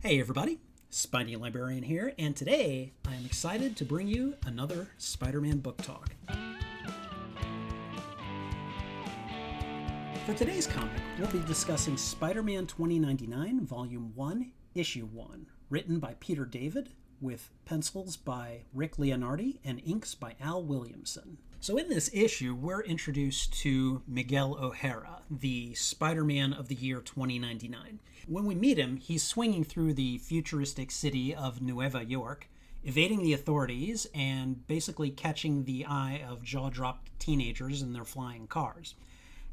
Hey everybody, Spidey Librarian here, and today I am excited to bring you another Spider-Man book talk. For today's comic, we'll be discussing Spider-Man 2099, Volume 1, Issue 1, written by Peter David, with pencils by Rick Leonardi and inks by Al Williamson. So in this issue, we're introduced to Miguel O'Hara, the Spider-Man of the year 2099. When we meet him, he's swinging through the futuristic city of Nueva York, evading the authorities and basically catching the eye of jaw-dropped teenagers in their flying cars.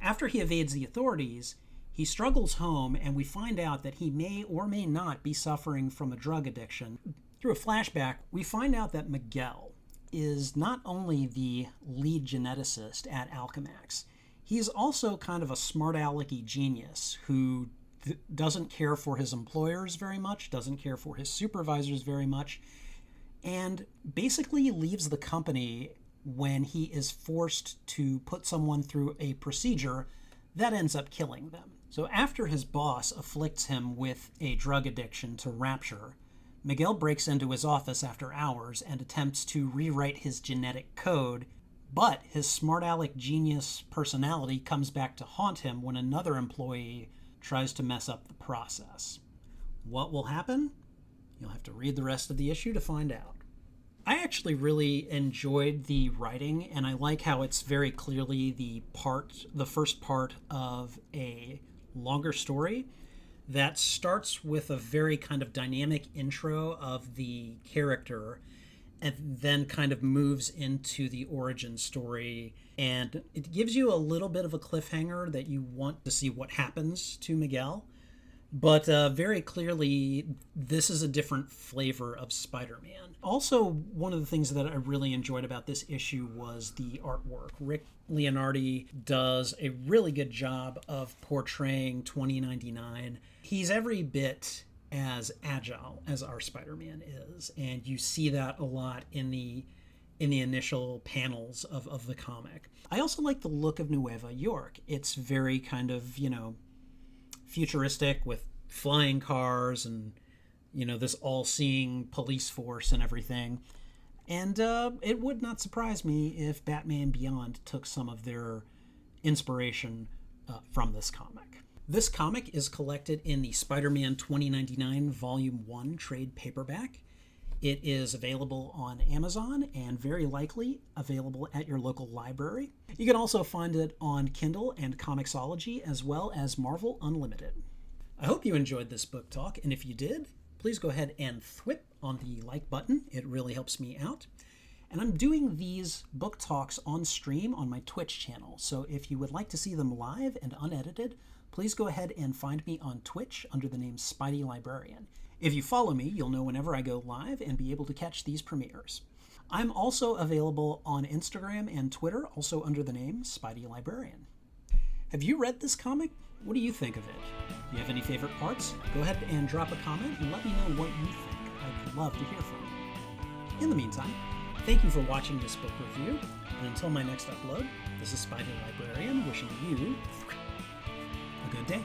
After he evades the authorities, he struggles home, and we find out that he may or may not be suffering from a drug addiction. Through a flashback, we find out that Miguel is not only the lead geneticist at Alchemax, he's also kind of a smart-alecky genius who doesn't care for his employers very much, doesn't care for his supervisors very much, and basically leaves the company when he is forced to put someone through a procedure that ends up killing them. So after his boss afflicts him with a drug addiction to rapture, Miguel breaks into his office after hours and attempts to rewrite his genetic code, but his smart-aleck genius personality comes back to haunt him when another employee tries to mess up the process. What will happen? You'll have to read the rest of the issue to find out. I actually really enjoyed the writing, and I like how it's very clearly the first part of a longer story that starts with a very kind of dynamic intro of the character and then kind of moves into the origin story, and it gives you a little bit of a cliffhanger that you want to see what happens to Miguel. But very clearly, this is a different flavor of Spider-Man. Also, one of the things that I really enjoyed about this issue was the artwork. Rick Leonardi does a really good job of portraying 2099. He's every bit as agile as our Spider-Man is, and you see that a lot in the initial panels of the comic. I also like the look of Nueva York. It's very kind of, futuristic with flying cars and, this all-seeing police force and everything. And it would not surprise me if Batman Beyond took some of their inspiration from this comic. This comic is collected in the Spider-Man 2099 Volume 1 trade paperback. It is available on Amazon and very likely available at your local library. You can also find it on Kindle and Comixology, as well as Marvel Unlimited. I hope you enjoyed this book talk, and if you did, please go ahead and thwip on the like button. It really helps me out. And I'm doing these book talks on stream on my Twitch channel, so if you would like to see them live and unedited, please go ahead and find me on Twitch under the name Spidey Librarian. If you follow me, you'll know whenever I go live and be able to catch these premieres. I'm also available on Instagram and Twitter, also under the name Spidey Librarian. Have you read this comic? What do you think of it? Do you have any favorite parts? Go ahead and drop a comment and let me know what you think. I'd love to hear from you. In the meantime, thank you for watching this book review, and until my next upload, this is Spidey Librarian wishing you a good day.